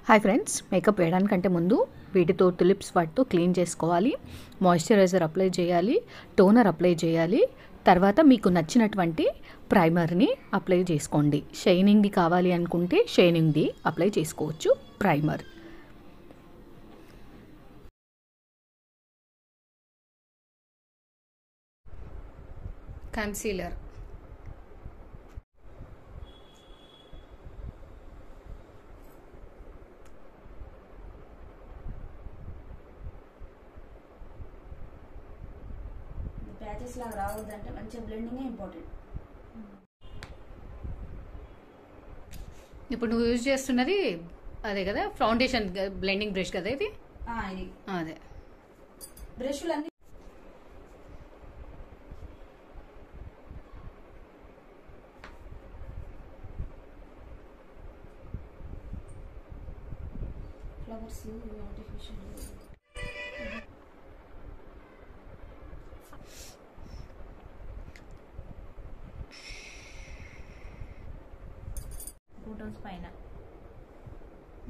Hi friends, makeup వేయడానికంటే ముందు వీటితో lips వాటితో క్లీన్ చేసుకోవాలి, మాయిశ్చరైజర్ అప్లై చేయాలి, టోనర్ అప్లై చేయాలి. తర్వాత మీకు నచ్చినటువంటి ప్రైమర్ని అప్లై చేసుకోండి. షైనింగ్ది కావాలి అనుకుంటే షైనింగ్ది అప్లై చేసుకోవచ్చు. ప్రైమర్ కన్సీలర్ ప్యాచెస్ లాగా రావద్దంటే మంచిగా బ్లెండింగే ఇంపార్టెంట్. ఇప్పుడు నువ్వు యూజ్ చేస్తున్నది అదే కదా, ఫౌండేషన్ బ్లెండింగ్ బ్రష్ కదా ఇది? ఇది అదే బ్రష్లు అన్ని ఫ్లవర్స్ ఆర్టిఫిషియల్ ఫోటోస్ పైన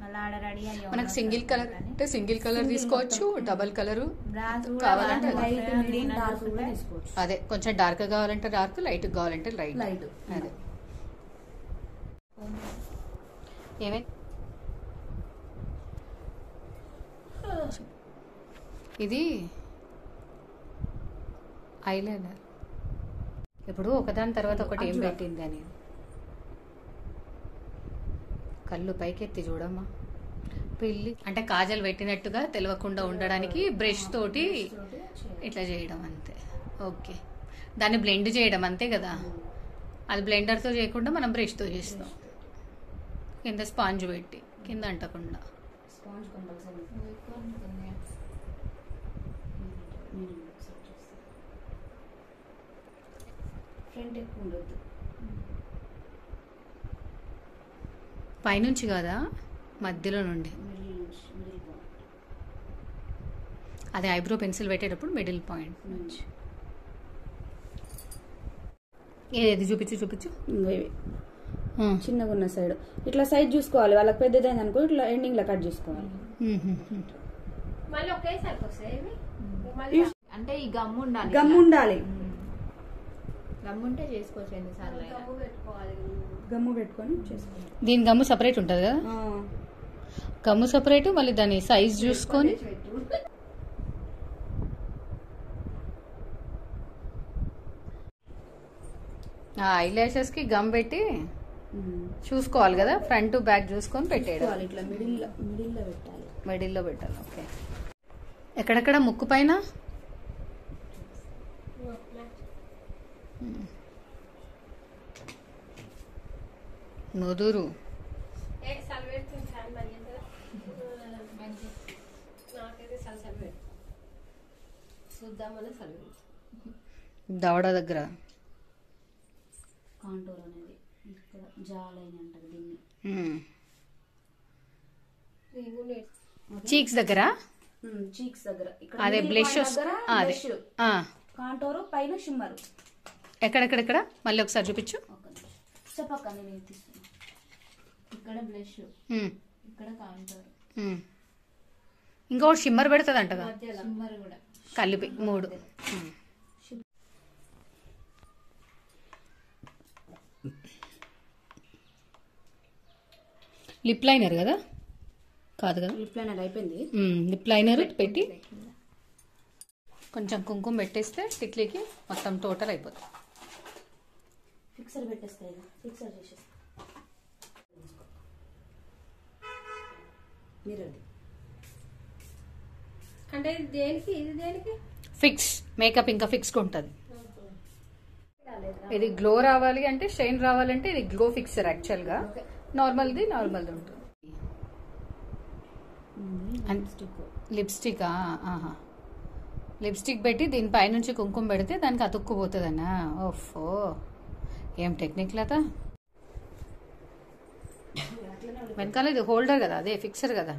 మళ్ళీ ఆడ రెడీ అయ్యా. మనకు సింగిల్ కలర్ అంటే సింగిల్ కలర్ తీసుకోవచ్చు, డబల్ కలర్ కావాలంటే లైట్ మీడియం డార్క్ కూడా తీసుకోవచ్చు. అదే కొంచెం డార్క్ కావాలంటే డార్క్, లైట్ కావాలంటే లైట్. అదే ఏమే ఇది ఐలైనర్. ఇప్పుడు ఒకదాని తర్వాత ఒకటి ఏం పెట్టింది అని కళ్ళు పైకెత్తి చూడమ్మా. పిల్లి అంటే కాజల్ పెట్టినట్టుగా తెలియకుండా ఉండడానికి బ్రష్ తోటి ఇట్లా చేయడం అంతే. ఓకే, దాన్ని బ్లెండ్ చేయడం అంతే కదా. అది బ్లెండర్తో చేయకుండా మనం బ్రష్తో చేస్తాం. కింద స్పాంజ్ పెట్టి కింద అంటకుండా. స్పాంజ్ కంపల్సరీ ఫ్రంట్ ఎక్కువ ఉండొద్దు. పైనుంచి కదా, మధ్యలో నుండి. అదే ఐబ్రో పెన్సిల్ పెట్టేటప్పుడు మిడిల్ పాయింట్ నుంచి. ఏది చూపించు. చిన్నగా ఉన్న సైడ్ ఇట్లా సైడ్ చూసుకోవాలి. వాళ్ళకి పెద్దదైంది అనుకో ఇట్లా ఎండింగ్ లో కట్ చేసుకోవాలి. మళ్ళీ ఒకేసారి వస్తాయి అంటే ఈ గమ్ము ఉండాలి. గమ్ముంటే చేసుకోవచ్చు. ఎన్నిసార్లు గమ్ము పెట్టుకొని చేసుకోవాలి. దీని గమ్ము సపరేట్ ఉంటుంది కదా, గమ్ము సపరేట్. మళ్ళీ దాని సైజ్ చూసుకొని ఐ లాషెస్ కి గమ్ పెట్టి చూసుకోవాలి కదా, ఫ్రంట్ బ్యాక్ చూసుకొని పెట్టేయాలి. ఇట్లా మిడిల్లో పెట్టాలి. మిడిల్లో పెట్టాలి. ఓకే. ఎక్కడెక్కడ ముక్కు పైన నుదురు దవడ దగ్గర కాంటోర్ అనేది ఇక్కడ జాలైన అంటారు దీన్ని. చీక్స్ దగ్గర, చీక్స్ దగ్గర ఇక్కడ అదే బ్లష్ అదే కాంటోర్ పైన షిమ్మర్. ఎక్కడెక్కడెక్కడ మళ్ళీ ఒకసారి చూపించు. చెప్పక్క నేను తీస్తున్నా. ఇక్కడ బ్లష్, ఇక్కడ కాంటోర్, ఇంకోటి షిమ్మర్ పెడుతుంది అంటగా. షిమ్మర్ కూడా కలిపి 3. లిప్ లైనర్ కదా, కాదు కదా? లిప్ లైనర్ అయిపోయింది. లిప్ లైనర్ పెట్టి కొంచెం కుంకుమ పెట్టేస్తే టిక్లీకి మొత్తం టోటల్ అయిపోతుంది. ఫిక్సర్ పెట్టేస్తాయి, ఫిక్సర్ చేసేస్తా. మీరది అంటే దేనికి ఇది దేనికి ఫిక్స్ మేకప్ ఇంకా ఫిక్స్గా ఉంటుంది. ఇది గ్లో రావాలి అంటే, షైన్ రావాలంటే ఇది గ్లో ఫిక్సర్. యాక్చువల్గా నార్మల్ది ఉంటుంది. లిప్స్టిక్ లిప్స్టిక్ పెట్టి దీనిపై నుంచి కుంకుమ పెడితే దానికి అతుక్కుపోతుందన్నా. ఓఫో, ఏం టెక్నిక్ లతా. వెనకాల ఇది హోల్డర్ కదా, అదే ఫిక్సర్ కదా.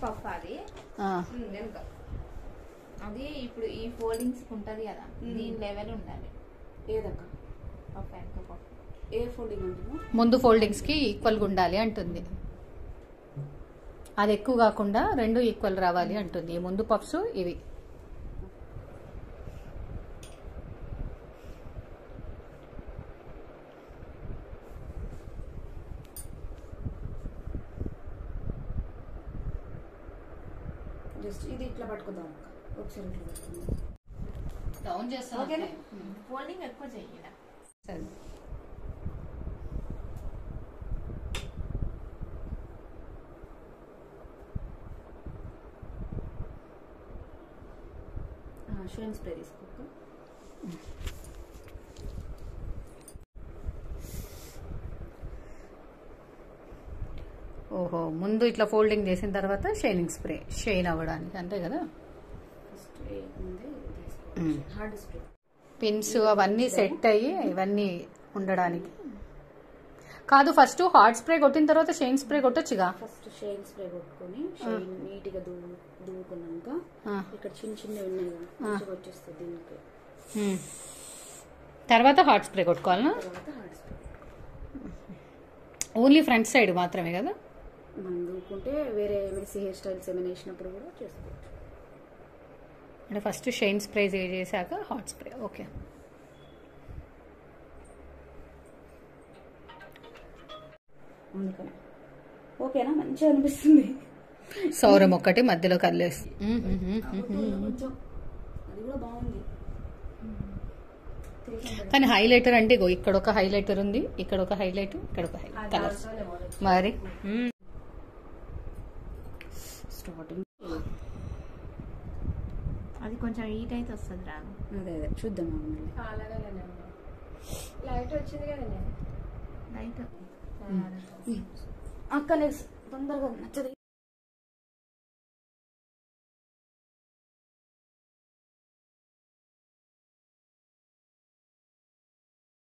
పఫ్ అది ఇప్పుడు ఈ ఫోల్డింగ్స్ ఉంటది కదా, దీని లెవెల్ ఉండాలి. ఏదక్క పఫ్ వెనక పఫ్. ఏ ఫోల్డింగ్ అంటున్నా? ముందు ఫోల్డింగ్స్ కి ఈక్వల్గా ఉండాలి అంటుంది. అది ఎక్కువ కాకుండా రెండు ఈక్వల్ రావాలి అంటుంది. ఈ ముందు పఫ్స్ ఇవి. జస్ట్ ఇది ఇట్లా పట్టుకుందాం ఒకసారి, ఇట్లా పట్టుకుందాం. డౌన్ చేస్తాను. ఓకేనా? ఫోల్డింగ్ ఎక్కువ చెయ్యాలి. సరే. షైన్ స్ప్రే తీసుకోక. ఓహో, ముందు ఇట్లా ఫోల్డింగ్ చేసిన తర్వాత షైనింగ్ స్ప్రే, షైన్ అవ్వడానికి, అంతే కదా. ఫస్ట్ ముందే తీసుకోవాలి హార్డ్ స్ప్రే. పిన్స్ అవన్నీ సెట్ అయ్యి ఇవన్నీ ఉండడానికి కాదు. ఫస్ట్ హార్డ్ స్ప్రే కొట్టిన తర్వాత షైన్ స్ప్రే కొట్టొచ్చుగా. ఫస్ట్ షైన్ స్ప్రే కొట్టుకొని షైన్ నీట్ గా దువ్వుకున్నాక ఇక్కడ చిన్న చిన్నవి ఉన్నాయి కదా, మంచిగా వచ్చేస్తుంది దీనికి. తర్వాత హార్డ్ స్ప్రే కొట్టుకోవాలనా? తర్వాత hard spray only front side మాత్రమే కదా. మనం దువ్వుకుంటే వేరే మెస్సీ హెయిర్ స్టైల్స్ ఏమైనా వేసినప్పుడు కూడా చేసుకోవచ్చు. అంటే ఫస్ట్ షైన్ స్ప్రే చేశాక హాట్ స్ప్రే. ఓకే. అందుకని ఓకేనా, మంచిగా అనిపిస్తుంది. సౌరం ఒక్కటి మధ్యలో కల్లేసి కొంచెం అది కూడా బాగుంది. కానీ హైలైటర్ అంటే ఇగో ఇక్కడ ఒక హైలైటర్ ఉంది, ఇక్కడ ఒక హైలైట్, ఇక్కడ ఒక హైలైట్ కలర్స్. మరి స్టార్టింగ్ అది కొంచెం హీట్ అయితే వస్తుంది రాను. అదే అదే చూద్దాం. లైట్ వచ్చింది కదా లైట్ అక్క తొందరగా నచ్చదు.